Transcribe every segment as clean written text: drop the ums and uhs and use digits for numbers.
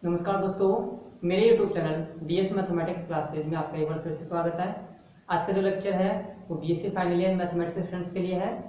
नमस्कार दोस्तों, मेरे YouTube channel BS mathematics classes में आपका एक बार फिर से स्वागत है। आज का जो लेक्चर है वो BSc final year mathematics students के लिए है,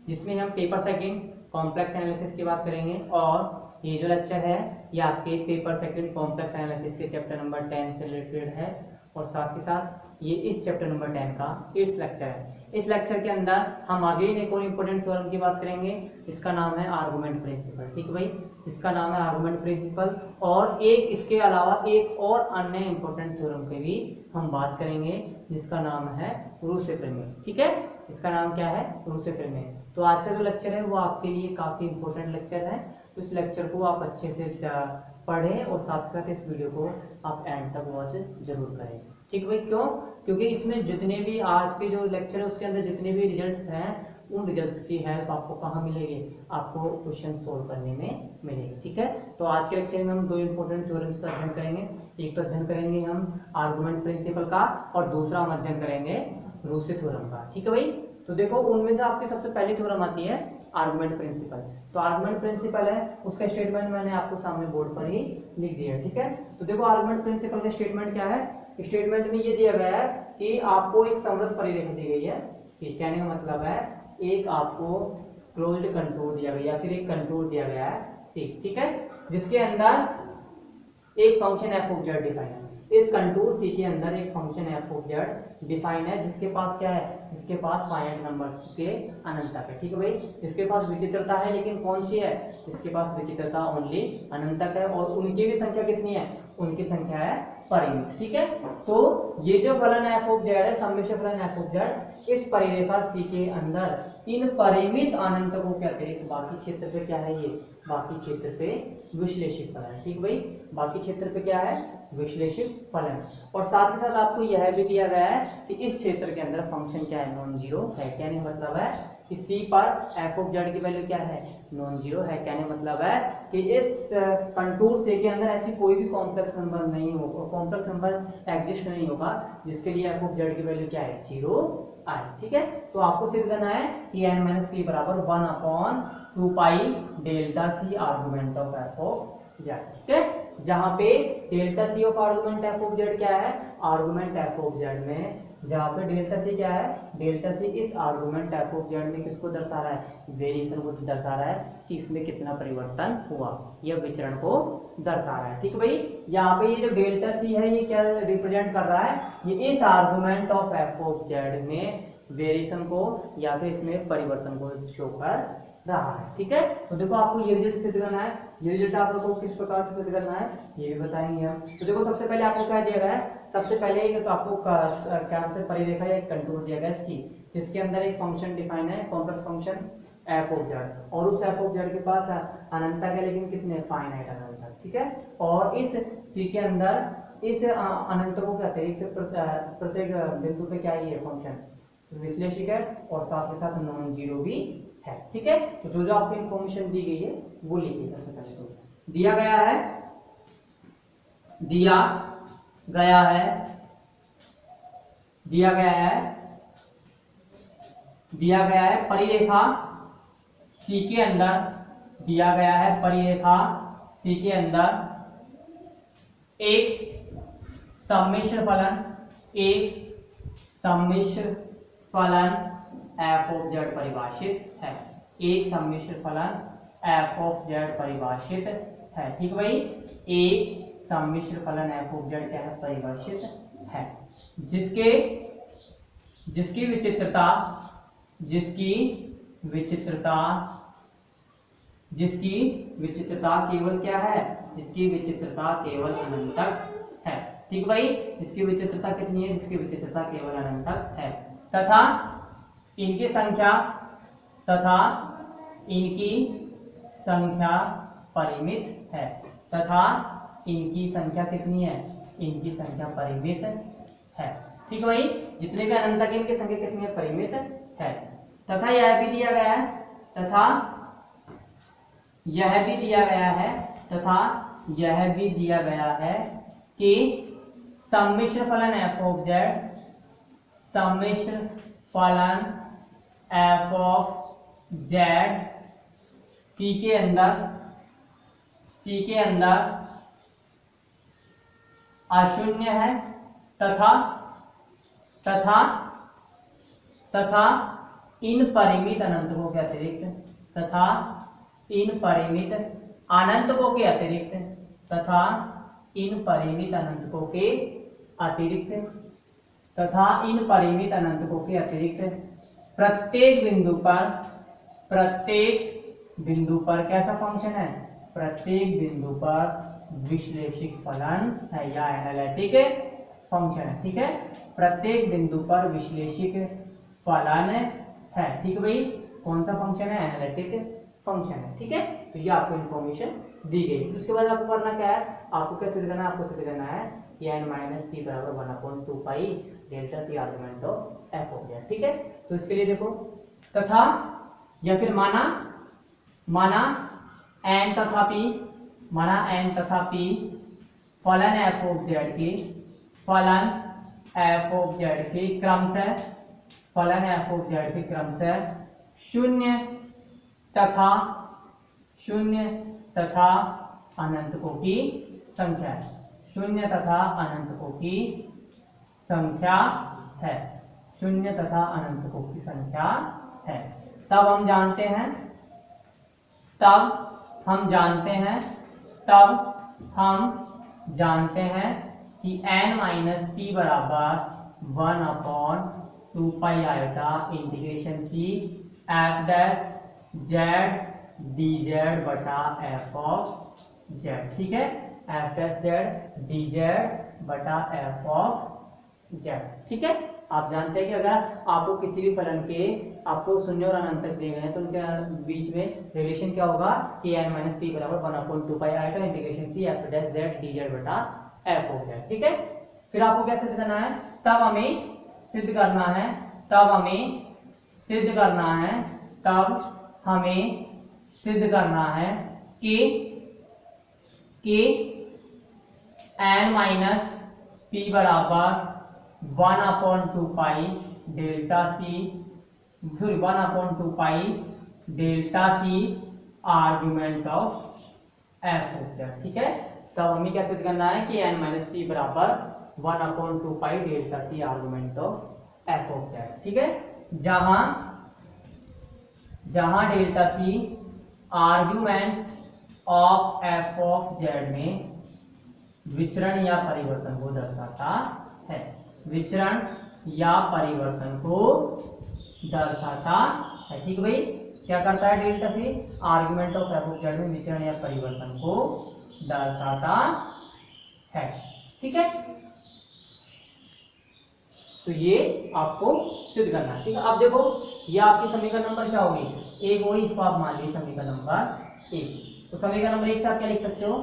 जिसमें हम पेपर सेकंड कॉम्प्लेक्स एनालिसिस की बात करेंगे। और ये जो लेक्चर है ये आपके पेपर सेकंड कॉम्प्लेक्स एनालिसिस के चैप्टर नंबर 10 से रिलेटेड है और साथ ही साथ ये इस चैप्टर नंबर 10 का 8th लेक्चर है। इस लेक्चर के अंदर हम आगे एक और इम्पोर्टेंट थ्योरम की बात करेंगे, इसका नाम है आर्गुमेंट प्रिंसिपल। ठीक है भाई, इसका नाम है आर्गुमेंट प्रिंसिपल। और एक इसके अलावा एक और अन्य इम्पोर्टेंट थ्योरम की भी हम बात करेंगे, जिसका नाम है रूसे प्रमेय। ठीक है, इसका नाम क्या है? रूसे प्रमेय। तो आज का जो लेक्चर है वो आपके लिए काफी इम्पोर्टेंट लेक्चर है, तो इस लेक्चर को आप अच्छे से पढ़ें और साथ साथ इस वीडियो को आप एंड तक वॉच जरूर करें। ठीक भाई, क्यों? क्योंकि इसमें जितने भी आज के जो लेक्चर है उसके अंदर जितने भी रिजल्ट्स हैं उन रिजल्ट्स की हेल्प आपको कहाँ मिलेगी? आपको क्वेश्चन सोल्व करने में मिलेगी। ठीक है, तो आज के लेक्चर में हम दो इंपॉर्टेंट थ्योरम्स का अध्ययन करेंगे। एक तो अध्ययन करेंगे हम आर्गुमेंट प्रिंसिपल का और दूसरा हम अध्ययन करेंगे रूसे थ्योरम का। ठीक है भाई, तो देखो उनमें से आपकी सबसे पहली थ्योरम आती है आर्गुमेंट प्रिंसिपल। तो आर्गुमेंट प्रिंसिपल है, उसका स्टेटमेंट मैंने आपको सामने बोर्ड पर ही लिख दिया है। ठीक है, तो देखो आर्गुमेंट प्रिंसिपल का स्टेटमेंट क्या है? स्टेटमेंट में ये दिया गया है कि आपको एक समरस परिरेखा दी गई है सी। कहने का मतलब है एक आपको क्लोज्ड कंटूर दिया गया या फिर एक कंटूर दिया गया है सी। ठीक है, जिसके अंदर एक function F of Z define है। इस कंटूर सी के अंदर एक function F of Z define है, जिसके पास क्या है? जिसके पास फाइनाइट नंबर्स के अनंत तक है। ठीक है भाई, जिसके पास विचित्रता है, लेकिन कौन सी है? जिसके पास विचित्रता ओनली अनंत तक है और उनकी भी संख्या कितनी है? उनकी संख्या है परिमित। ठीक है, तो ये जो फलन एफ ऑफ जेड है, सम्मिश्र फलन एफ ऑफ जेड, इस परिरेखा सी के अंदर इन परिमित अनंत को के अतिरिक्त बाकी क्षेत्र पे क्या है? ये बाकी क्षेत्र पे विश्लेषित फलन है। ठीक भाई, बाकी क्षेत्र पे क्या है? विश्लेषित फलन। और साथ ही साथ आपको यह भी दिया गया है कि इस क्षेत्र के अंदर फंक्शन क्या है? नॉन जीरो है। कहने का मतलब है कि सी पर एफ ऑफ जेड की वैल्यू क्या है? नॉन जीरो है। कहने मतलब है कि इस कंटूर से के अंदर ऐसी कोई भी कॉम्प्लेक्स नंबर नहीं होगा, कॉम्प्लेक्स नंबर एग्जिस्ट नहीं होगा जिसके लिए एफ ऑफ जेड की वैल्यू क्या है? जीरो आए। ठीक है, तो आपको सिद्ध करना है कि n माइनस पी बराबर 1/2 pi delta C argument of F of Z. ठीक है, जहां पे delta C of argument F of Z क्या है? आर्गुमेंट एफ ऑफ जेड में जहां पे डेल्टा सी क्या है? डेल्टा सी इस आर्गुमेंट एफ ऑफ जेड में किसको दर्शा रहा है? वेरिएशन को दर्शा रहा है कि इसमें कितना परिवर्तन हुआ, यह विचरण को दर्शा रहा है। ठीक है भाई, यहाँ पे ये जो डेल्टा सी है ये क्या रिप्रेजेंट कर रहा है? ये इस argument of F of Z में वेरिएशन को या फिर इसमें परिवर्तन को शो कर रहा है। ठीक है, तो देखो आपको ये रिजल्ट सिद्ध करना है। ये रिजल्ट आप लोगों को किस प्रकार से सिद्ध करना है ये भी बताएंगे हम। तो देखो सबसे पहले आपको क्या दिया गया है? सबसे पहले तो आपको क्या नाम से परिरेखा या एक कंटूर दिया गया सी, जिसके अंदर एक फंक्शन डिफाइन है, complex function F of Z, और उस एफ ऑफ जेड के पास अनंत है, लेकिन कितने? फाइनाइट अनंत। ठीक है, और इस सी के अंदर इस अनंत को के अतिरिक्त प्रत्येक बिंदु पे क्या ये फंक्शन विश्लेषित है और साथ ही साथ नॉन जीरो भी है। ठीक है, तो जो जो आपको इंफॉर्मेशन दी गई है वो लिखिए। सबसे पहले तो दिया गया है दिया गया है दिया गया है दिया गया है परिरेखा सी के अंदर, दिया गया है परिरेखा सी के अंदर एक सम्मिश्र फलन, एक सम्मिश्र फलन एफ ऑफ जेड परिभाषित है। एक सम्मिश्र फलन एफ ऑफ जेड परिभाषित है। ठीक भाई, एक सम्मिश्र फलन एफ ऑफ जेड क्या है? परिभाषित है, जिसके जिसकी विचित्रता जिसकी विचित्रता जिसकी विचित्रता केवल क्या है? जिसकी विचित्रता केवल अनंत तक है। ठीक भाई, इसकी विचित्रता कितनी है? जिसकी विचित्रता केवल अनंत तक है तथा इनकी संख्या परिमित है। तथा इनकी संख्या कितनी है? इनकी संख्या परिमित है। ठीक भाई, जितने भी अनंत तक इनकी संख्या कितनी है? परिमित है। तथा यह भी दिया गया है तथा यह भी दिया गया है कि सम्मिश्र फलन एफ ऑफ जेड, सम्मिश्र फलन एफ ऑफ जेड सी के अंदर अशून्य है तथा तथा तथा इन परिमित अनंत को के अतिरिक्त तथा इन परिमित अनंत को के अतिरिक्त तथा इन परिमित अनंत को के अतिरिक्त तथा इन परिमित अनंत को के अतिरिक्त प्रत्येक बिंदु पर कैसा फंक्शन है, प्रत्येक बिंदु पर विश्लेषिक फलन है या एनालिटिक फंक्शन है। ठीक है, प्रत्येक बिंदु पर विश्लेषिक फलन है। ठीक है भाई, कौन सा फंक्शन है, एनालिटिक फंक्शन है। ठीक है, तो ये आपको इन्फॉर्मेशन दी गई। उसके बाद आपको करना क्या है, आपको क्या सिद्ध करना है, आपको सिद्ध करना है कि n माइनस टी बराबर 1/2 pi delta C argument of F हो गया। ठीक है, तो इसके लिए देखो तथा या फिर माना n तथा p, माना n तथा p फलन f ऑफ z की क्रमशः फलन f ऑफ z की क्रमशः शून्य तथा अनंत को की संख्या है, शून्य तथा अनंत को की संख्या है, शून्य तथा अनंत को की संख्या है। तब हम जानते हैं कि n माइनस पी बराबर 1/2 pi iota integration C F dash Z D Z बटा एफ ऑफ जेड। ठीक है, F dash Z D Z बटा एफ ऑफ जेड। ठीक है, आप जानते हैं कि अगर आपको किसी भी फलन के आपको शून्य और अनंत तक दिए गए हैं तो उनके बीच में रिलेशन क्या होगा कि n माइनस टी बराबर 1/2 pi iota integration C F dash Z D Z बटा एफ हो गया। ठीक है, फिर आपको क्या सिद्ध करना है, तब हमें सिद्ध करना है कि n माइनस पी बराबर 1/2 pi delta C argument of F हो गया। ठीक है, तब हमें क्या सिद्ध करना है कि n माइनस पी बराबर 1/2 pi delta C argument of F हो गया। ठीक है, जहां delta C argument of F of Z में विचरण या परिवर्तन को दर्शाता है, विचरण या परिवर्तन को दर्शाता है। ठीक है भाई, क्या करता है delta C argument of F of Z में विचरण या परिवर्तन को दर्शाता है। ठीक है, तो ये आपको सिद्ध करना है। ठीक है, अब देखो ये आपकी समीकरण नंबर क्या होगी, एक होगी, इसको आप मान लीजिए समीकरण नंबर 1। तो समीकरण नंबर 1 से आप क्या लिख सकते हो,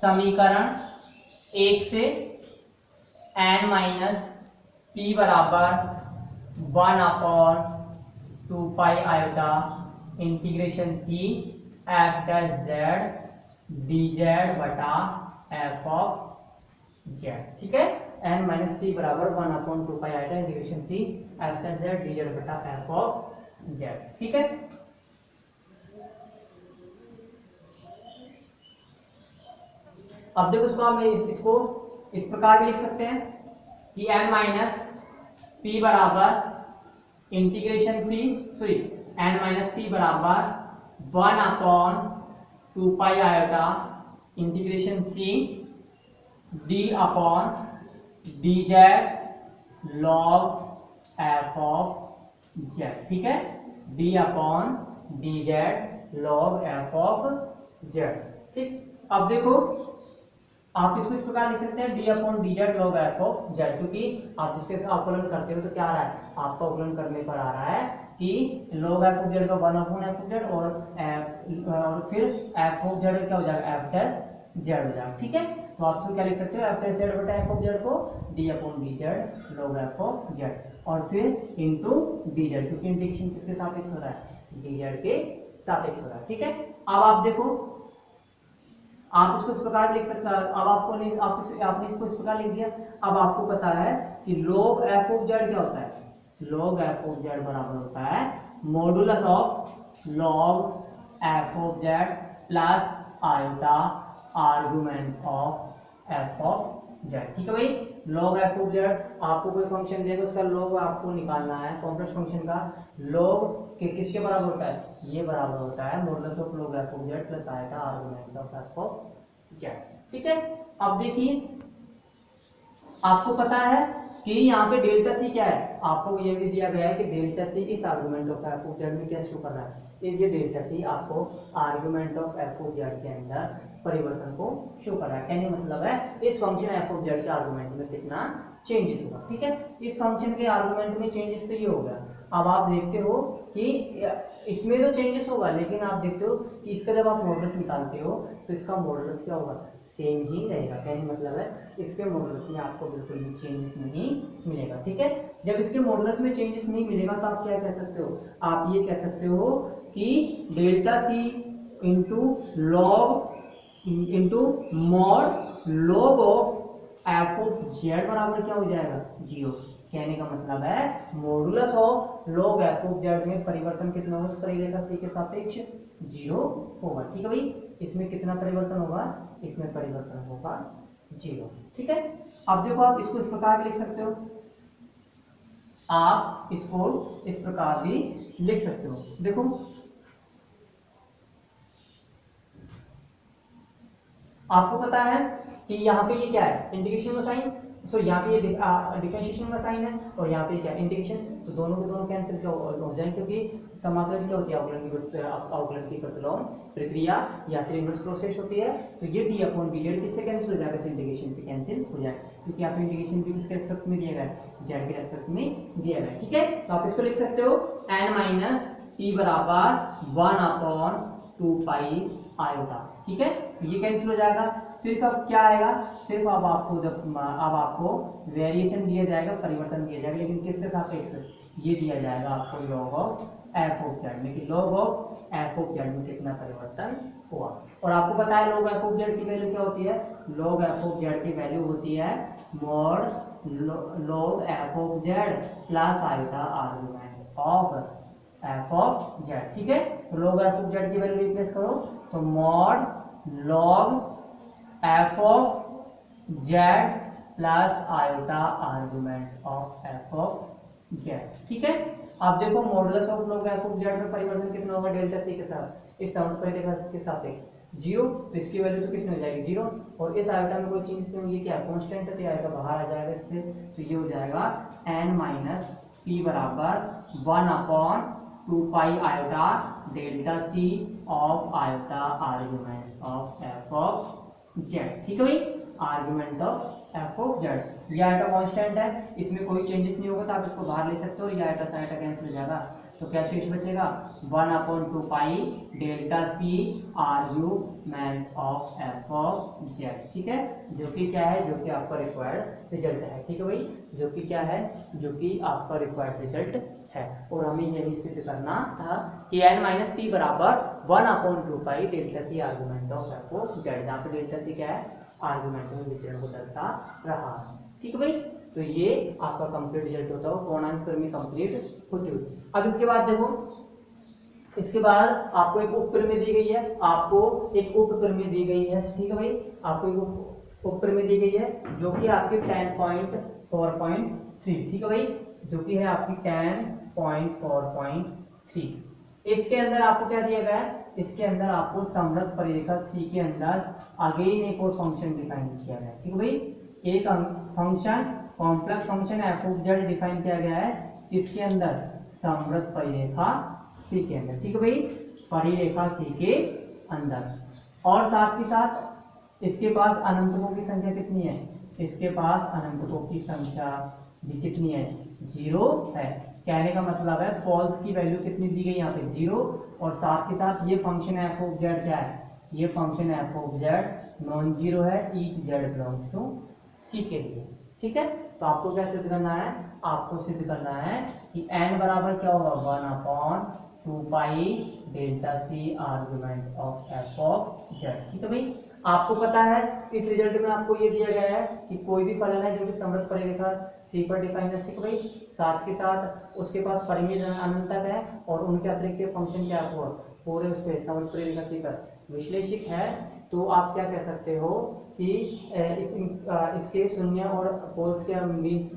समीकरण 1 से n माइनस पी बराबर 1/2 pi iota integration C F dash Z D Z बटा एफ ऑफ जेड। ठीक है, n माइनस पी बराबर 1/2 pi iota integration C F dash Z D Z बटा एफ ऑफ जेड। ठीक है, अब देखो इसको इस प्रकार भी लिख सकते हैं कि n माइनस पी बराबर integration C n minus P बराबर 1/2 pi iota integration C D upon D Z log F of Z. ठीक है, D upon D Z log F of Z. ठीक, अब देखो आप इसको इस प्रकार लिख सकते हैं D upon D Z log F of Z, क्योंकि आप जिसके अवकलन करते हो तो क्या आ रहा है, आपका अवकलन करने पर आ रहा है कि लॉग एफ ऑफ जेड का 1/f ऑफ जेड और फिर एफ ऑफ जेड क्या हो जाएगा, एफ डैश जेड हो जाएगा। ठीक है, तो आप इसको क्या लिख सकते हो, एफ डैश जेड बटा एफ ऑफ जेड को D upon D Z log F of Z और फिर इनटू डी जेड, क्योंकि इंटीग्रेशन किसके सापेक्ष हो रहा है, डी जेड के सापेक्ष हो रहा है। ठीक है, अब आप देखो आप इसको इस प्रकार लिख सकते हैं, अब आपने इसको इस प्रकार लिख दिया। अब आपको पता है कि log f ऑफ z क्या होता है, log f ऑफ z बराबर होता है modulus of log f of z plus iota argument of f of Z. ठीक है भाई, log एफ ऑफ जेड आपको कोई फंक्शन देगा उसका log आपको निकालना है, कॉम्प्लेक्स फंक्शन का log किसके बराबर होता है, ये बराबर होता है modulus of log F of Z plus आएगा argument of F of Z. ठीक है, अब देखिए आपको पता है कि यहाँ पे डेल्टा सी क्या है, आपको ये भी दिया गया है कि डेल्टा सी इस argument of F of Z में क्या शो कर रहा है, ये डेल्टा सी आपको argument of F of Z के अंदर परिवर्तन को शो कर रहा है। कहने मतलब है इस फंक्शन एफ ऑफ जेड के आर्गुमेंट में कितना चेंजेस होगा। ठीक है, इस फंक्शन के आर्गुमेंट में चेंजेस तो ये हो गया। अब आप देखते हो कि इसमें तो चेंजेस होगा, लेकिन आप देखते हो कि इसका जब आप मॉडुलस निकालते हो तो इसका मॉडुलस क्या होगा, सेम ही रहेगा। कहने मतलब है इसके मॉडुलस में आपको बिल्कुल भी चेंजेस नहीं मिलेगा। ठीक है, जब इसके मॉडुलस में चेंजेस नहीं मिलेगा तो आप क्या कह सकते हो, आप ये कह सकते हो कि delta C into log into mod log of F of Z बराबर क्या हो जाएगा, 0। कहने का मतलब है modulus of log F of Z में परिवर्तन कितना होगा, परिरेखा सी के सापेक्ष 0 होगा। ठीक है भाई, इसमें कितना परिवर्तन होगा, इसमें परिवर्तन होगा 0। ठीक है, अब देखो आप इसको इस प्रकार भी लिख सकते हो, आप इसको इस प्रकार भी लिख सकते हो। देखो आपको पता है कि यहाँ पे ये क्या है, इंटीग्रेशन का साइन, सो यहाँ पे ये डिफरेंशिएशन का साइन है और यहाँ पे क्या इंटीग्रेशन, तो दोनों के दोनों कैंसिल क्या हो जाएंगे, क्योंकि समाकलन क्या होती है, अवकलन की प्रतिलोम प्रक्रिया या फिर इनवर्स प्रोसेस होती है। तो ये डी अपॉन बी जेड किससे कैंसिल हो जाएगा, इंटीग्रेशन से कैंसिल हो जाएगा, क्योंकि यहाँ पे इंटीग्रेशन भी किसके रेस्पेक्ट में दिया गया है, जेड के रेस्पेक्ट में दिया गया है। ठीक है, तो आप इसको लिख सकते हो n माइनस पी बराबर 1 अपॉन 2 पाई आयोटा। ठीक है, ये कैंसिल हो जाएगा, सिर्फ अब क्या आएगा, सिर्फ अब आपको वेरिएशन दिया जाएगा, परिवर्तन दिया जाएगा, लेकिन किसके सापेक्ष, ये दिया जाएगा आपको log of F of Z में, कि log of F of Z में कितना परिवर्तन हुआ। और आपको पता है log एफ ऑफ जेड की वैल्यू क्या होती है, log एफ ऑफ जेड की वैल्यू होती है mod log F of Z plus iota argument of F of Z. ठीक है, तो log एफ ऑफ जेड की वैल्यू रिप्लेस करो तो mod log F of Z plus iota argument of F of Z. ठीक है, आप देखो modulus of log F of Z में परिवर्तन कितना होगा, डेल्टा सी के साथ इस साउंड परिरेखा के सापेक्ष 0, तो इसकी वैल्यू तो कितनी हो जाएगी 0, और इस आयोटा में कोई चेंज नहीं होगी, क्या कांस्टेंट है, तो आयोटा बाहर आ जाएगा इससे, तो ये हो जाएगा n माइनस पी बराबर 1 upon 2 pi iota delta C of iota argument of F of Z. ठीक है भाई, argument of F of Z, ये आयोटा कांस्टेंट है, इसमें कोई चेंजेस नहीं होगा, तो आप इसको बाहर ले सकते हो, ये आयोटा से आयोटा कैंसिल हो जाएगा, तो क्या शेष बचेगा 1 upon 2 pi delta C argument of F of Z. ठीक है, जो कि क्या है, जो कि आपका रिक्वायर्ड रिजल्ट है। ठीक है भाई, जो कि क्या है, जो कि आपका रिक्वायर्ड रिजल्ट है, और हमें यही सिद्ध करना था कि n माइनस पी बराबर 1 upon 2 pi delta C argument of F of Z, जहाँ पे डेल्टा सी क्या है, आर्गुमेंट में विचरण को दर्शा रहा है। ठीक है भाई, तो ये आपका कंप्लीट रिजल्ट होता है, पूर्णांक क्रम कंप्लीट होती है। अब इसके बाद देखो, इसके बाद आपको एक उप प्रमेय दी गई है, आपको एक उप प्रमेय दी गई है। ठीक है भाई, आपको एक उप प्रमेय दी गई है जो कि आपकी 10.4.3। ठीक है भाई, जो कि है आपकी 10.4.3। इसके अंदर आपको क्या दिया गया है, इसके अंदर आपको समृद्ध परिरेखा सी के अंदर अगेन एक और फंक्शन डिफाइन किया गया है। ठीक है भाई, एक function complex function F of Z define किया गया है इसके अंदर समृद्ध परिरेखा सी के अंदर। ठीक है भाई, परिरेखा सी के अंदर, और साथ ही साथ इसके पास अनंतकों की संख्या कितनी है, इसके पास अनंतकों की संख्या भी कितनी है, 0 है। कहने का मतलब है फॉल्स की वैल्यू कितनी दी गई यहाँ पे 0, और साथ ही साथ ये फंक्शन एफ ऑफ जेड क्या है, ये function F of Z non zero है, ईच जेड बिलोंग्स टू सी के लिए। ठीक है, तो आपको क्या सिद्ध करना है, आपको सिद्ध करना है कि n बराबर क्या होगा 1 upon 2 pi delta C argument of F of Z. ठीक है भाई, आपको पता है इस रिजल्ट में आपको ये दिया गया है कि कोई भी फलन है जो कि समृद्ध परिरेखा सी पर डिफाइन है। ठीक है भाई, साथ के साथ उसके पास परिमित अनंत तक है और उनके अतिरिक्त फंक्शन क्या हुआ पूरे उस पर समृद्ध परिरेखा सी पर विश्लेषिक है, तो आप क्या कह सकते हो कि इसके शून्य और पोल्स के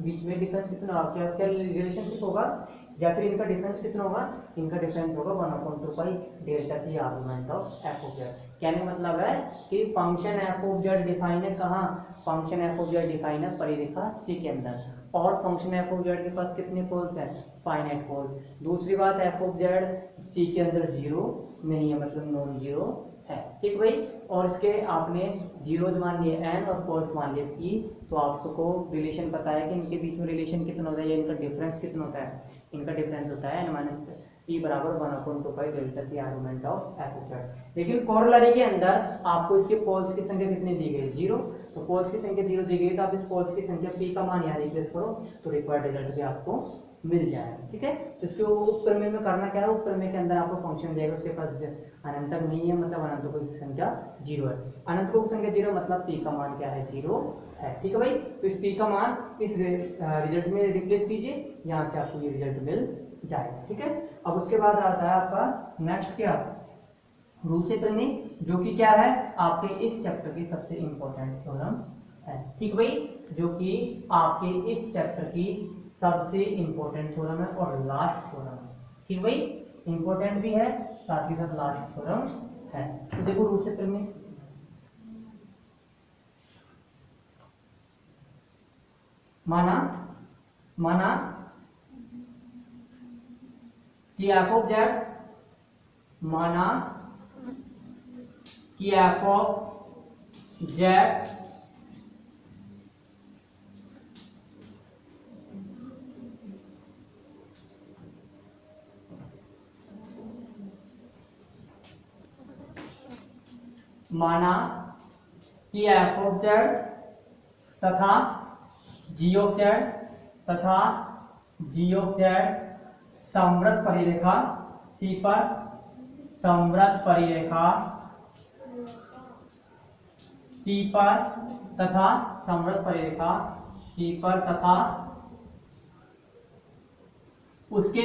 बीच में डिफरेंस कितना होगा, क्या क्या रिलेशनशिप होगा, या फिर इनका डिफरेंस कितना होगा, इनका डिफरेंस होगा 1/2 delta T argument of F of Z. कहने का मतलब है कि function F of Z define है कहाँ, function F of Z define है परिरेखा सी के अंदर, और फंक्शन एफ ऑफ जेड के पास कितने पोल्स हैं, फाइनाइट पोल। दूसरी बात, एफ ऑफ जेड सी के अंदर जीरो नहीं है, मतलब नॉन जीरो है, ठीक भाई। और इसके आपने जीरोज मान लिए एन और पोल्स मान लिए पी, तो आपको रिलेशन पता है कि इनके बीच में रिलेशन कितना होता है, या इनका डिफरेंस कितना होता है, इनका डिफरेंस होता है एन माइनस पी बराबर 1/2 delta T argument of F of Z. लेकिन कोरोलरी के अंदर आपको इसके पोल्स की संख्या कितनी दी गई, जीरो, तो पोल्स की संख्या जीरो दी गई, तो आप इस पोल्स की संख्या पी का मान यहाँ रिप्लेस करो तो रिक्वायर्ड रिजल्ट भी आपको मिल जाएगा, ठीक है। तो इसके उपक्रम में करना क्या है, उपक्रम के अंदर आपको फंक्शन देगा, उसके पास अनंत तक नहीं है, मतलब अनंत को की संख्या जीरो है, अनंत को संख्या जीरो मतलब पी का मान क्या है, जीरो है, ठीक है भाई। तो इस पी का मान इस रिजल्ट में रिप्लेस कीजिए, यहाँ से आपको ये रिजल्ट मिल जाएगा, ठीक है। अब उसके बाद आता है आपका नेक्स्ट क्या, रूसी प्रमेय, जो कि क्या है आपके इस चैप्टर की सबसे इंपॉर्टेंट थ्योरम है, ठीक भाई, जो कि आपके इस चैप्टर की सबसे इंपॉर्टेंट थ्योरम है और लास्ट थ्योरम है, ठीक भाई, इंपॉर्टेंट भी है साथ ही साथ लास्ट थ्योरम है। तो देखो रूसी प्रमेय, माना कि एफ ऑफ जेड, माना कि एफ ऑफ जेड माना कि एफ ऑफ जेड तथा जी ऑफ जेड तथा जी ऑफ जेड समवृत्त परिरेखा सी पर, समवृत्त परिरेखा सी पर तथा समवृत्त परिरेखा सी पर तथा उसके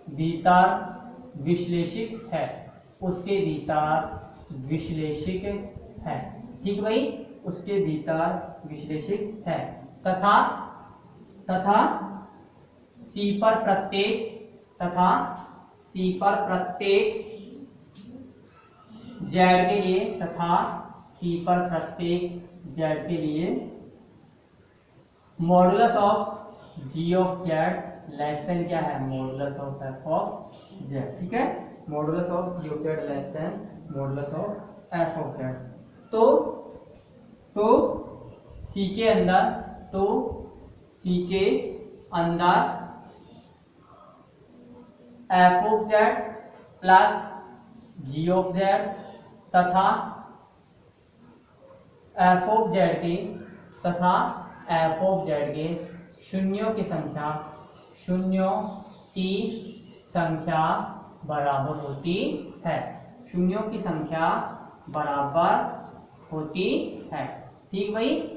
भीतर विश्लेषित है, उसके भीतर विश्लेषित है, ठीक भाई, उसके भीतर विश्लेषित है, तथा सी पर प्रत्येक जेड के लिए, तथा सी पर प्रत्येक जेड के लिए modulus of G of Z less than क्या है, modulus of F of Z, ठीक है, modulus of G of Z less than modulus of F of Z. तो सी के अंदर F of Z plus G of Z तथा F of Z के शून्यों की संख्या बराबर होती है, शून्यों की संख्या बराबर होती है, ठीक भाई।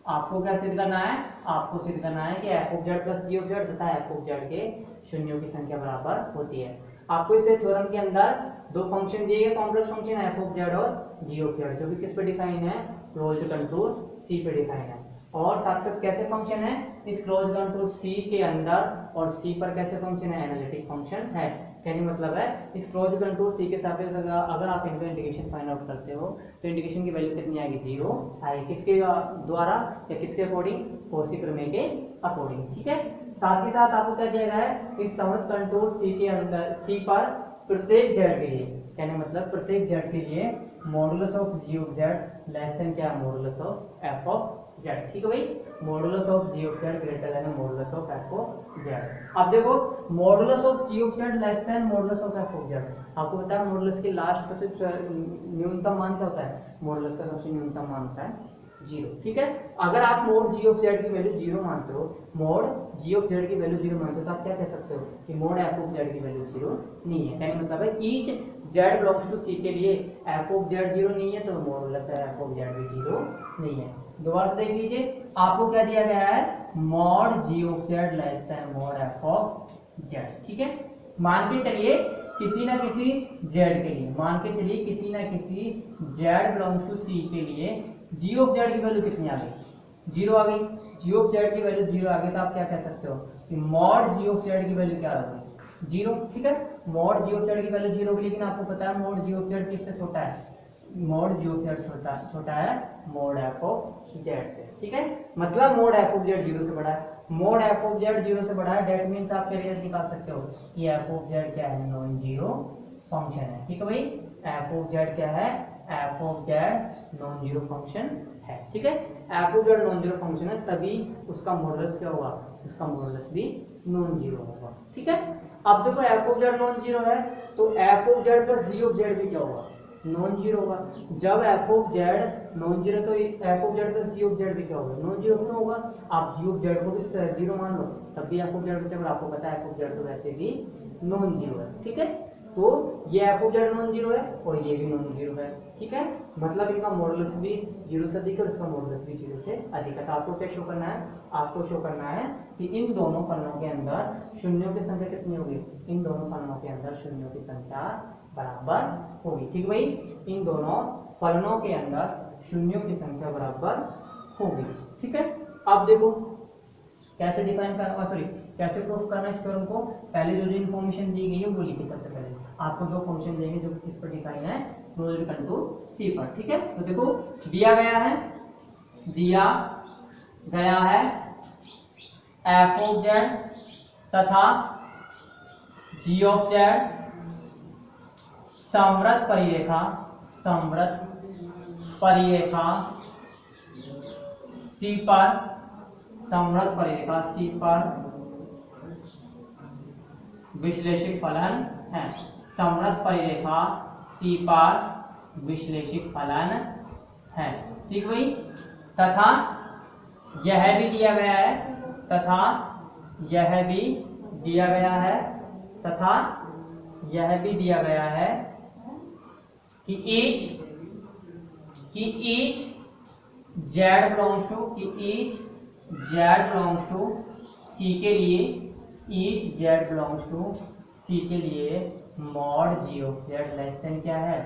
आपको क्या सिद्ध करना है, आपको सिद्ध करना है कि F of Z plus G of Z तथा एफ ऑफ जेड के शून्यों की संख्या बराबर होती है। आपको इस थ्योरम के अंदर दो फंक्शन दिए गए, complex function F of Z और जी ऑफ जेड, जो कि किस पे डिफाइन है, क्लोज्ड कंटूर सी पे डिफाइन है, और साथ साथ कैसे फंक्शन है, इस क्लोज्ड कंटूर सी के अंदर और सी पर कैसे फंक्शन है, एनालिटिक फंक्शन है। कहने मतलब है इस क्लोज्ड कंटूर सी के सापेक्ष अगर आप इनका इंटीग्रेशन फाइंड आउट करते हो तो इंटीग्रेशन की वैल्यू कितनी आएगी, जीरो आएगी, किसके द्वारा या किसके अकॉर्डिंग, कौशी प्रमेय के अकॉर्डिंग, ठीक है। साथ ही साथ आपको क्या दिया गया है, इस समवृत्त कंटूर सी के अंदर, सी पर प्रत्येक जेड के लिए, कहने मतलब प्रत्येक जेड के लिए modulus of G of Z less than क्या, modulus of F of Z, ठीक है भाई, modulus of G of Z greater than modulus of F of Z. अब देखो modulus of G of Z less than modulus of F of Z, आपको पता है modulus के लास्ट सबसे न्यूनतम मान क्या होता है, मॉडुलस का सबसे न्यूनतम मान होता है जीरो, ठीक है। अगर आप मोड जी ऑफ जेड की वैल्यू जीरो मानते हो, मोड जी ऑफ जेड की वैल्यू जीरो मानते हो, तो आप क्या कह सकते हो कि मोड एफ ऑफ जेड की वैल्यू जीरो नहीं है, कहने मतलब है ईच जेड बिलोंग्स टू सी के लिए एफ ऑफ जेड जीरो नहीं है, तो मॉडुलस एफ ऑफ जेड भी जीरो नहीं है। दोबारा देख लीजिए, आपको क्या दिया गया है, mod ji of Z less then mod F of Z, ठीक है। मान के चलिए किसी ना किसी जेड के लिए, मान के चलिए किसी ना किसी जेड बिलोंग्स टू सी के लिए जी ऑफ जेड की वैल्यू कितनी आ गई, 0 आ गई। जी ऑफ जेड की वैल्यू 0 आ गई तो आप क्या कह सकते हो कि मॉड जी ऑफ जेड की वैल्यू क्या आ गई, 0। ठीक है, मॉड जी ऑफ जेड की वैल्यू 0 होगी, लेकिन आपको पता है मॉड जी ऑफ जेड किससे छोटा है, मॉड जी ऑफ जेड छोटा है मॉड एफ ऑफ जेड से। ठीक है, मतलब मॉड एफ ऑफ जेड 0 से बड़ा है, मॉड एफ ऑफ जेड 0 से बड़ा है, डेट मींस आप क्या रिजल्ट निकाल सकते हो कि एफ ऑफ जेड क्या है, नॉन जीरो फंक्शन है। ठीक है भाई, एफ ऑफ जेड क्या है, F of Z non zero function है। ठीक है, F of Z non zero function है, तभी उसका मॉडुलस क्या होगा, उसका मॉडुलस भी नॉन जीरो होगा। ठीक है, अब देखो F of Z non zero है तो F of Z plus G of Z भी क्या होगा, नॉन जीरो होगा। जब F of Z non zero तो F of Z plus G of Z भी क्या होगा, नॉन जीरो क्यों होगा, आप जी ऑफ जेड को भी जीरो मान लो तब भी एफ ऑफ जेड बचेगा, आपको पता है एफ ऑफ जेड तो वैसे भी नॉन जीरो है। ठीक है, तो ये F of Z non zero है और ये भी नॉन जीरो है। ठीक है, मतलब इनका मॉडुलस भी 0 से अधिक है और इसका मॉडुलस भी 0 से अधिक है। तो आपको क्या शो करना है, आपको शो करना है कि इन दोनों फलनों के अंदर शून्यों की संख्या कितनी होगी, इन दोनों फलनों के अंदर शून्यों की संख्या बराबर होगी। ठीक भाई, इन दोनों फलनों के अंदर शून्यों की संख्या बराबर होगी। ठीक है, अब देखो कैसे डिफाइन करना, सॉरी कैसे प्रूफ करना इस थ्योरम को। पहले जो इन्फॉर्मेशन दी गई है वो लिखी, सबसे पहले आपको दो फंक्शन देंगे जो किस पर डिफाइन है, क्लोज्ड कंटूर सी पर। ठीक है, तो देखो दिया गया है एफ ऑफ जेड तथा जी ऑफ जेड समवृत्त परिरेखा सी पर, समवृत्त परिरेखा सी पर विश्लेषित फलन है, समवृत्त परिरेखा सी पर विश्लेषित फलन है। ठीक भाई, तथा यह भी दिया गया है, तथा यह भी दिया गया है, तथा यह भी दिया गया है कि each z belongs to C के लिए, each z belongs to C के लिए mod g of z less than क्या है,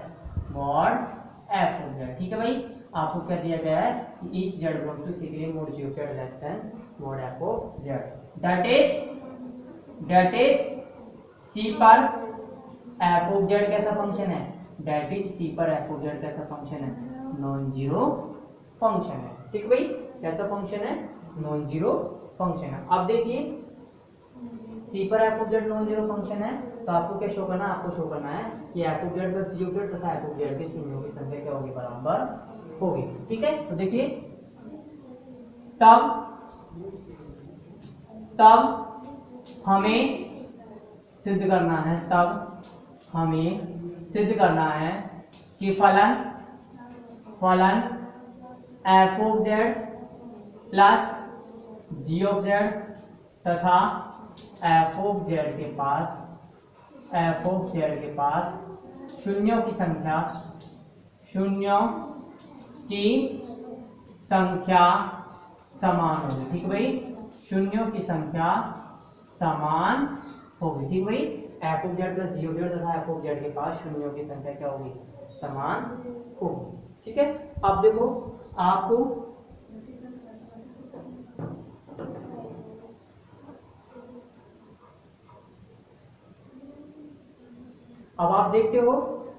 मॉड f of z। ठीक है भाई, आपको क्या दिया गया है कि each z belongs to C के लिए mod g of z less than mod f of z, that is C पर f of z कैसा फंक्शन है, that is C पर f of z कैसा फंक्शन है, नॉन जीरो फंक्शन है। ठीक भाई, कैसा फंक्शन है, नॉन जीरो फंक्शन है। अब देखिए C पर f of z non zero function है तो आपको क्या शो करना है, आपको शो करना है कि f of z plus g of z तथा f of z के शून्यों की संख्या क्या होगी, बराबर होगी। ठीक है, तो देखिए तब हमें सिद्ध करना है कि फलन f of z plus g of z तथा f of z के पास शून्यों की संख्या समान होगी। ठीक भाई, शून्यों की संख्या समान होगी। ठीक भाई, f of z plus g of z तथा f of z के पास शून्यों की संख्या क्या होगी, समान होगी। ठीक है, अब देखो आपको अब आप देखते हो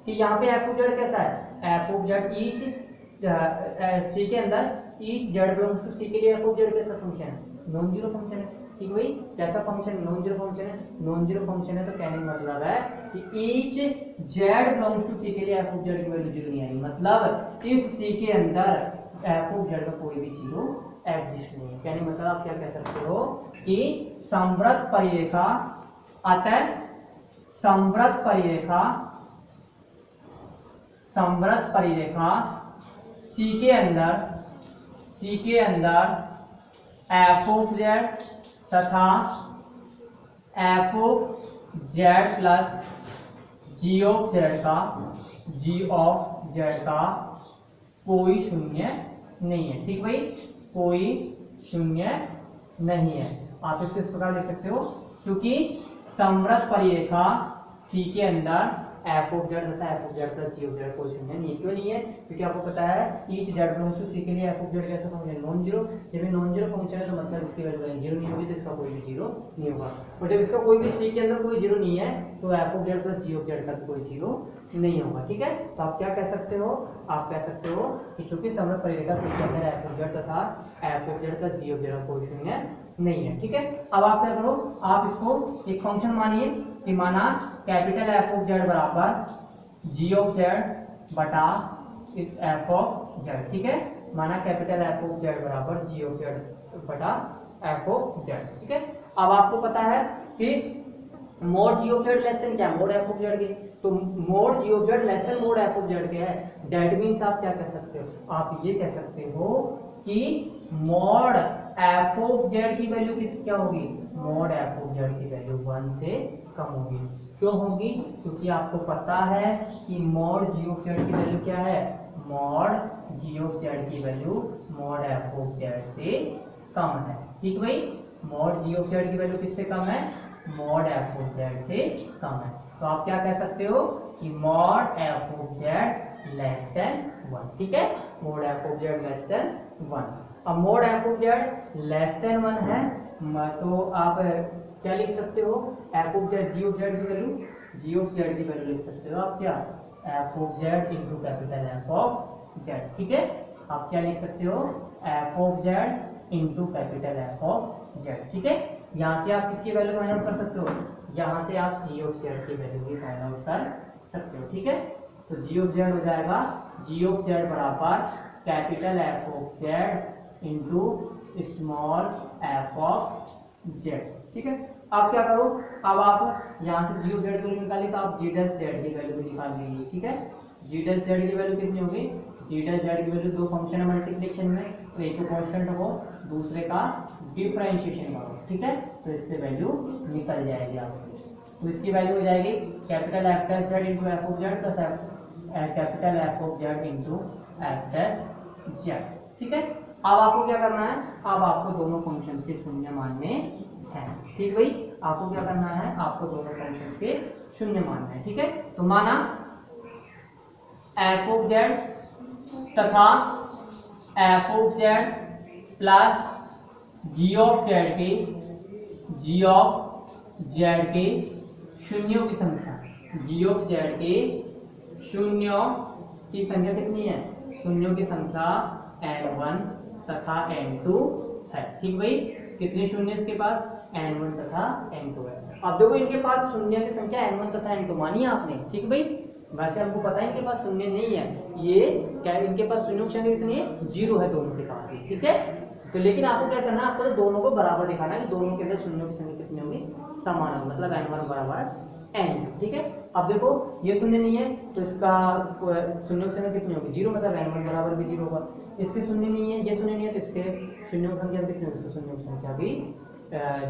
कि यहाँ पे f of z कैसा है, f of z each C के अंदर each z belongs to C के लिए f of z कैसा फंक्शन है, नॉन जीरो फंक्शन है। ठीक भाई, कैसा फंक्शन, नॉन जीरो फंक्शन है, नॉन जीरो फंक्शन है तो कहने का मतलब है कि each z belongs to C के लिए f of z की वैल्यू जीरो नहीं आएगी, मतलब इस C के अंदर f of z का कोई भी जीरो एग्जिस्ट नहीं है। कहने का मतलब आप क्या कह सकते हो कि समवृत्त परिरेखा, अतः समवृत्त परिरेखा C के अंदर f of z तथा f of z plus g of z का कोई शून्य नहीं है। ठीक भाई, कोई शून्य नहीं है। आप इसको इस प्रकार लिख सकते हो, क्योंकि समवृत्त परिरेखा सी के अंदर एफ ऑफ जेड तथा F of Z plus G of Z कोई शून्य नहीं। क्यों नहीं है? क्योंकि आपको पता है ईच जेड बिलोंग्स टू सी के लिए एफ ऑफ जेड कैसा फंक्शन नॉन जीरो। जब ये नॉन जीरो फंक्शन है तो मतलब इसकी वैल्यू जीरो नहीं होगी, तो इसका कोई भी जीरो नहीं होगा। और जब इसका कोई भी सी के अंदर कोई जीरो नहीं है तो F of Z plus G of Z का कोई जीरो नहीं होगा। ठीक है, तो आप क्या कह सकते हो? आप कह सकते हो कि चूंकि समग्र परिरेखा सी के अंदर एफ ऑफ जेड तथा F of Z plus G of Z का कोई शून्य नहीं है। ठीक है, अब आप क्या करो, आप इसको एक फंक्शन मानिए कि माना कैपिटल एफ ऑफ जेड बराबर जी ऑफ जेड बटा एफ ऑफ जेड। ठीक है, माना कैपिटल एफ ऑफ जेड बराबर जी ऑफ जेड बटा एफ ऑफ जेड। ठीक है, अब आपको पता है कि mod G of Z less than क्या? मोड एफ ऑफ जेड के। तो mod G of Z less than mod F of Z के है। दैट मींस आप क्या कह सकते हो? आप ये कह सकते हो कि मोड एफ ऑफ जेड की वैल्यू क्या होगी? मोड एफ ऑफ जेड की वैल्यू 1 से कम होगी। क्यों होगी? क्योंकि आपको पता है कि मोड जी ऑफ जेड की वैल्यू क्या है? मोड जी ऑफ जेड की value mode F of Z से कम है। ठीक भाई, मोड जी ऑफ जेड की वैल्यू किससे कम है? मोड एफ ऑफ जेड से कम है। तो आप क्या कह सकते हो कि mod F of Z less than 1। ठीक है, mod F of Z less than 1। अब mod F of Z less than 1 है तो आप क्या लिख सकते हो? F of Z G of Z की वैल्यू, जी ऑफ जेड की वैल्यू लिख सकते हो आप क्या? F of Z into capital F of Z. ठीक है, आप क्या लिख सकते हो? F of Z into capital F of Z. ठीक है, यहाँ से आप किसकी वैल्यू फाइंड आउट कर सकते हो? यहाँ से आप जी ऑफ जेड की वैल्यू भी फाइंड आउट कर सकते हो। ठीक है, तो जी ऑफ जेड हो जाएगा जी ऑफ जेड बराबर capital F of Z into small F of Z. ठीक है, आप क्या करो, अब आप यहाँ से जी ऑफ जेड की वैल्यू निकाली तो आप जी डैश जेड की वैल्यू भी निकाल लीजिए। ठीक है, जी डैश जेड की वैल्यू कितनी होगी? जी डैश जेड की वैल्यू दो फंक्शन है मल्टीप्लिकेशन में, तो एक तो कांस्टेंट हो दूसरे का डिफरेंशिएशन करो। ठीक है, तो इससे वैल्यू निकल जाएगी आपकी। तो इसकी वैल्यू हो जाएगी capital F dash Z into F of Z plus capital F of Z into F dash Z. ठीक है, अब आपको क्या करना है? अब आपको दोनों फंक्शंस के शून्य मानने हैं। ठीक भाई, आपको क्या करना है? आपको दोनों फंक्शंस के शून्य मानना है। ठीक है, तो माना एफ ऑफ जेड तथा F of Z plus G of Z के शून्यों की संख्या, जी ऑफ जेड के शून्यों की संख्या कितनी है? शून्यों की संख्या n1 तथा n2 है। ठीक भाई, कितने शून्य इसके पास? n1 तथा n2 है। अब देखो इनके पास शून्य की संख्या n1 तथा n2 मानी है आपने। ठीक भाई, वैसे हमको पता है इनके पास शून्य नहीं है, ये क्या इनके पास शून्य की संख्या कितनी है? जीरो है दोनों के पास। ठीक है, तो लेकिन आपको क्या करना है? आपको तो दोनों को बराबर दिखाना है कि दोनों के अंदर शून्यों की संख्या कितनी होगी? समान होगी, मतलब n1 बराबर n। ठीक है, अब देखो ये शून्य नहीं है तो इसका शून्यों की संख्या कितनी होगी? जीरो, मतलब n1 बराबर भी जीरो होगा। इसके शून्य नहीं है, ये शून्य नहीं है तो इसके शून्यों की संख्या कितनी होगी? शून्यों की संख्या भी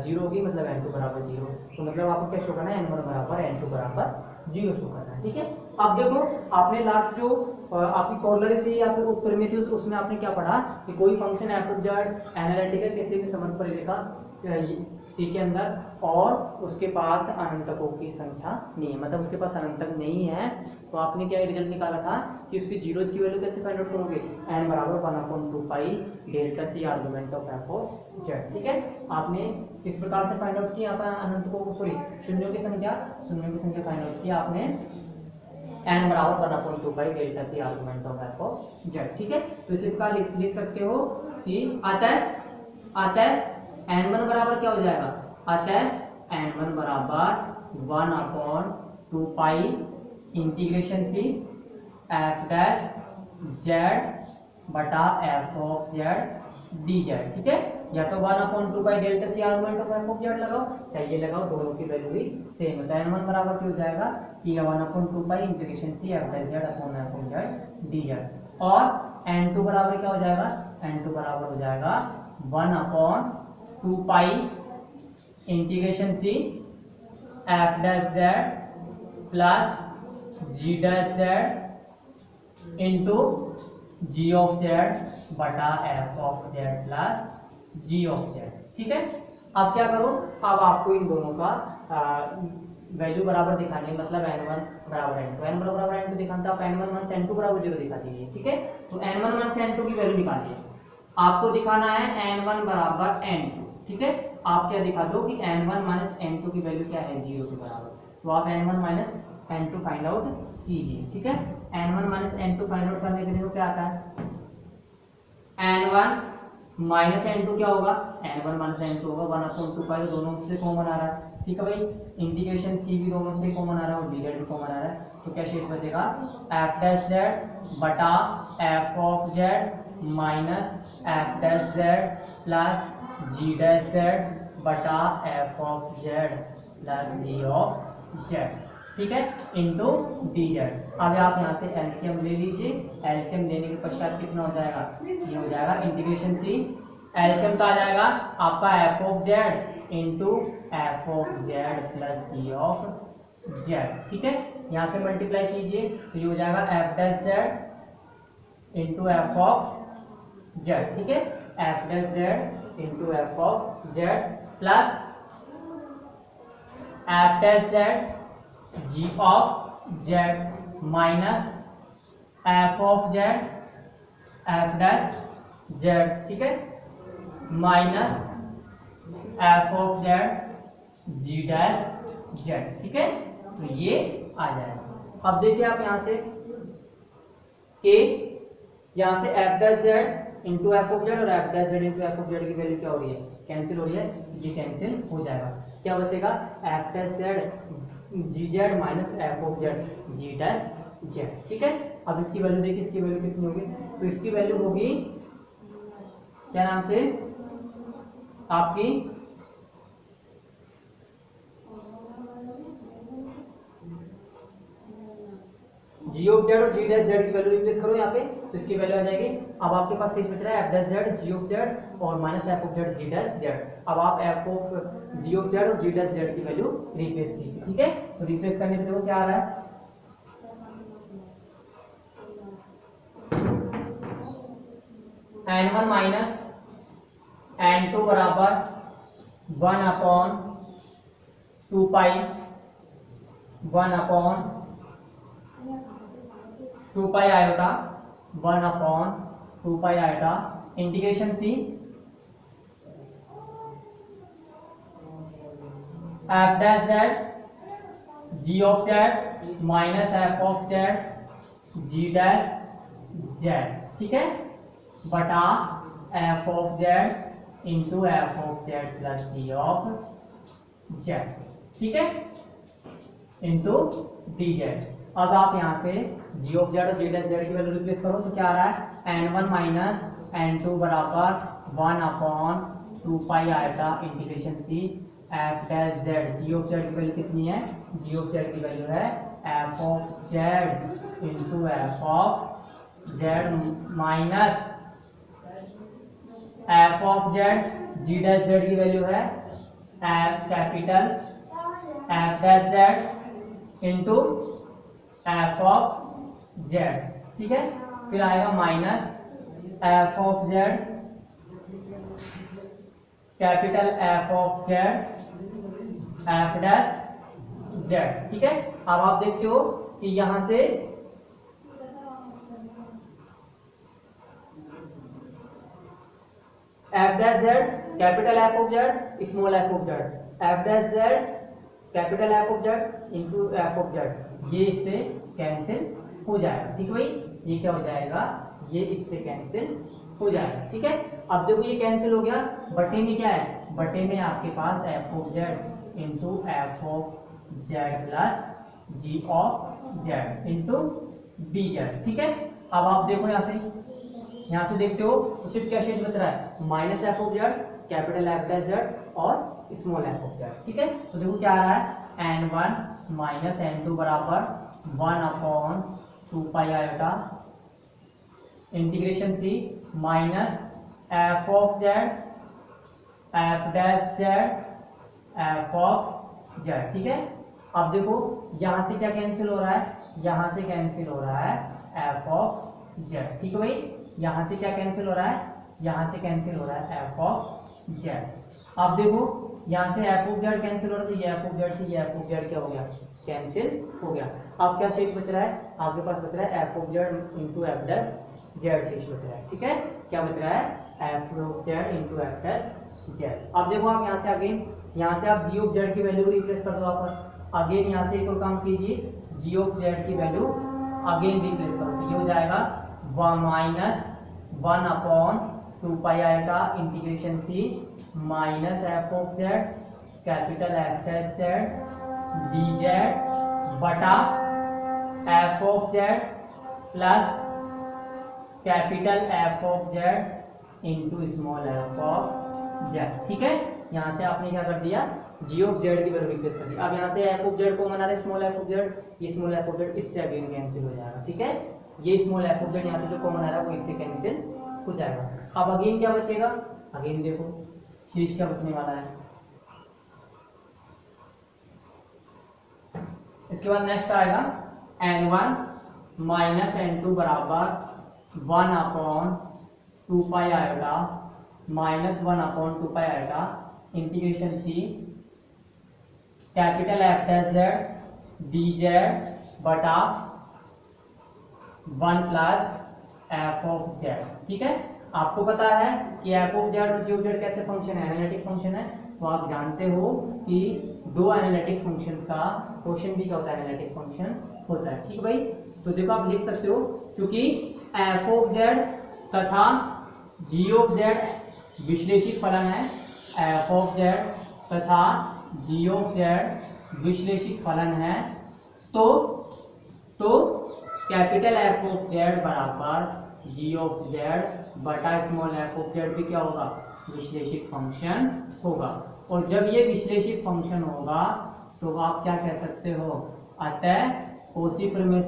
जीरो होगी, मतलब n2 बराबर जीरो। तो मतलब आपको क्या शो करना है? n1 बराबर n2 बराबर जीरो शो करना है। ठीक है, अब देखो आपने लास्ट जो आपकी कॉर्लरी थी या फिर उत्तर थी उसमें आपने क्या पढ़ा कि कोई function F of Z analytical किसी भी समग्र परिरेखा सी के अंदर और उसके पास अनंतकों की संख्या नहीं है, मतलब उसके पास अनंतक नहीं है, तो आपने क्या रिजल्ट निकाला था कि उसकी जीरोज की वैल्यू कैसे फाइंड आउट करोगे? n बराबर 1/2 pi delta C argument of F of Z. ठीक है, आपने किस प्रकार से फाइंड आउट किया? आप अनंतकों को शून्यों की संख्या फाइंड आउट किया आपने n बराबर 1/2 pi delta C argument of F of Z. ठीक है, तो इसी प्रकार लिख सकते हो कि अतः n1 बराबर क्या हो जाएगा? अतः n1 बराबर 1/2 pi integration C F dash Z बटा F of Z D Z. ठीक है, या तो 1/2 pi delta C argument of F of Z लगाओ, चाहिए लगाओ, दोनों की वैल्यू भी सेम है। तो n1 बराबर क्या हो जाएगा कि 1/2 pi integration C F dash Z upon F of Z D Z. और n2 बराबर क्या हो जाएगा? n2 बराबर हो जाएगा 1/2 pi integration C F dash Z plus G dash Z into G of Z बटा F of Z plus G of Z. ठीक है, अब क्या करो? अब आपको इन दोनों का वैल्यू बराबर दिखानी है, मतलब n1 बराबर n2, n1 बराबर n2 दिखाना था, आप n1 माइनस n2 बराबर 0 दिखा दीजिए, ठीक है। तो n1 माइनस n2 की वैल्यू निकालिए, आपको दिखाना है n1 बराबर n2, ठीक है। आप क्या दिखा दो कि n1 माइनस n2 की वैल्यू क्या है, 0 के बराबर, तो आप n1 minus n2 find out कीजिए, ठीक है। n1 minus n2 find out करने के लिए क्या आता है, n1 माइनस n2 क्या होगा, n1 माइनस n2 होगा 1/2 दोनों से कॉमन आ रहा है, ठीक है भाई। इंटीग्रेशन c भी दोनों से कॉमन आ रहा है और dz भी कॉमन आ रहा है, तो क्या शेष बचेगा, f डैश z बटा f of z minus f dash z plus g dash z बटा f of z plus g of z, ठीक है, इंटू dz। अब आप यहाँ से एलसीएम ले लीजिए, एलसीएम लेने के पश्चात कितना हो जाएगा, ये हो जाएगा इंटीग्रेशन c, एलसीएम तो आ जाएगा आपका f of z into f of z plus g of z, ठीक है। यहाँ से मल्टीप्लाई कीजिए तो ये हो जाएगा f dash z into f of z, ठीक है, f dash z into f of z plus f dash z g of z minus f of z f dash z, ठीक है, minus f of z g dash z, ठीक है। तो ये आ जाएगा। अब देखिए आप यहाँ से कि यहाँ से f dash z into F of Z और f dash z into F of Z की वैल्यू क्या हो रही है, कैंसिल हो रही है, ये कैंसिल हो जाएगा। क्या बचेगा, f dash z G Z minus F of Z G dash Z, ठीक है। अब इसकी वैल्यू देखिए, इसकी वैल्यू कितनी होगी, तो इसकी वैल्यू होगी क्या नाम से आपकी जी ऑफ जेड और जी डैश जेड की वैल्यू रिप्लेस करो यहाँ पे, तो इसकी वैल्यू आ जाएगी। अब आपके पास शेष बच रहा है F dash Z G of Z और minus F of Z G dash Z. अब आप F of G of Z और जी डैश जेड की वैल्यू रिप्लेस कीजिए, ठीक है। तो रिप्लेस करने से देखो क्या आ रहा है, n1 माइनस n2 बराबर 1/2 पाई 1/2 pi iota 1/2 pi iota integration c f dash z g of z minus f of z g dash z, ठीक है, बटा f of z into F of z plus g of z, ठीक है, into dz। अब आप यहाँ से g of z और g डैश z की वैल्यू रिप्लेस करो तो क्या आ रहा है, n1 माइनस n2 बराबर 1/2 pi iota integration c f dash z, g of z की वैल्यू कितनी है, g ऑफ z की वैल्यू है f of z into F of z minus f of z, g dash z की value है f capital f dash z into f of z, ठीक है। फिर आएगा minus f of z capital f of z f dash z, ठीक है। अब आप देखते हो कि यहां से f dash z capital f of z small f of z, f dash z capital f of z into f of z, ये इससे कैंसिल हो जाएगा, ठीक है भाई। ये क्या हो जाएगा, ये इससे कैंसिल हो जाएगा, ठीक है। अब देखो ये कैंसिल हो गया, बटे में क्या है, बटे में आपके पास f of z into F of z plus g of z into dz, ठीक है। अब आप देखो यहाँ से देखते हो तो सिर्फ क्या शेष बच रहा है, minus F of Z capital F dash Z और स्मॉल एफ ऑफ जेड, ठीक है। तो देखो क्या आ रहा है, n1 माइनस n2 बराबर 1/2 pi iota integration c minus F of Z F dash Z F of Z, ठीक है। अब देखो यहाँ से क्या कैंसिल हो रहा है, यहाँ से कैंसिल हो रहा है एफ ऑफ जेड, ठीक है भाई। यहाँ से क्या कैंसिल हो रहा है, यहाँ से कैंसिल हो रहा है एफ ऑफ जेड, आप देखो यहाँ से एफ ऑफ जेड कैंसिल हो रहा है, ये एफ ऑफ जेड से ये एफ ऑफ जेड क्या हो गया, कैंसिल हो गया। अब क्या शेष बच रहा है, आपके पास बच रहा है F of Z into F dash Z शेष बच रहा है। ठीक है, क्या बच रहा है, F of Z into F dash Z. अब देखो आप यहाँ से अगेन, यहाँ से आप जी ऑफ जेड की वैल्यू रिप्लेस कर दो। आप अगेन यहाँ से एक और काम कीजिए, जी ऑफ जेड की वैल्यू अगेन रिप्लेस करो, तो ये हो जाएगा माइनस 1 अपॉन 2 पाई आएगा integration C minus F of Z capital F dash Z D Z बटा F of Z plus capital F of Z into small F of Z. ठीक है, यहाँ से आपने क्या कर दिया, जी ऑफ जेड की वैल्यू रिप्लेस कर दी। अब यहाँ से एफ ऑफ जेड को मना रहे स्मॉल एफ ऑफ जेड, ये स्मॉल एफ ऑफ जेड इससे अगेन कैंसिल हो जाएगा। ठीक है, ये स्मॉल एफ ऑफ जेड यहाँ से जो कॉमन आ रहा है वो इससे कैंसिल हो जाएगा। अब अगेन क्या बचेगा, अगेन देखो शेष क्या बचने वाला है। इसके बाद नेक्स्ट आएगा n1 माइनस n2 बराबर 1 अपॉन 2 पाई आएगा माइनस 1 अपॉन 2 पाई आएगा integration C capital F dash Z D Z बटा 1 प्लस एफ ऑफ जेड। ठीक है, आपको पता है कि एफ ऑफ जेड और जी ऑफ जेड कैसे फंक्शन है, एनालिटिक फंक्शन है। तो आप जानते हो कि दो एनालिटिक फंक्शंस का क्वेश्चन भी क्या होता है, एनालिटिक फंक्शन होता है। ठीक भाई, तो देखो आप लिख सकते हो, क्योंकि एफ ऑफ जेड तथा जी ऑफ जेड विश्लेषित फलन है, एफ ऑफ जेड तथा जी ऑफ जेड विश्लेषित फलन है, तो कैपिटल एफ ऑफ जेड बराबर जी ऑफ जेड बटा स्मॉल एफ ऑफ जेड भी क्या होगा, विश्लेषित फंक्शन होगा। और जब ये विश्लेषित फंक्शन होगा तो आप क्या कह सकते हो, अतः कोशी प्रमेय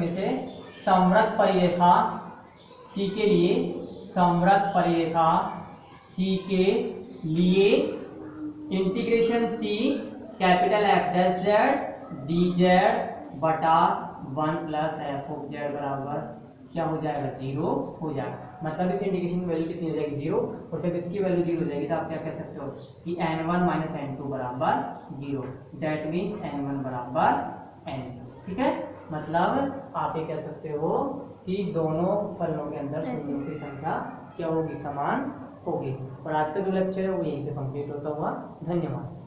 से संवृत परिरेखा सी के लिए, संवृत परिरेखा सी के लिए integration C capital F dash Z D Z बटा 1 प्लस एफ ऑफ जेड बराबर क्या हो जाएगा, 0 हो जाएगा। मतलब इस इंटीग्रेशन की वैल्यू कितनी हो जाएगी, 0। और जब इसकी वैल्यू 0 हो जाएगी तो आप क्या कह सकते हो कि n1 माइनस n2 बराबर 0, दैट मीन्स n1 बराबर n। ठीक है, मतलब आप ये कह सकते हो कि दोनों फलनों के अंदर शून्यों की संख्या क्या होगी, समान होगी। और आज का जो लेक्चर है वो यहीं पे कंप्लीट होता हुआ। धन्यवाद।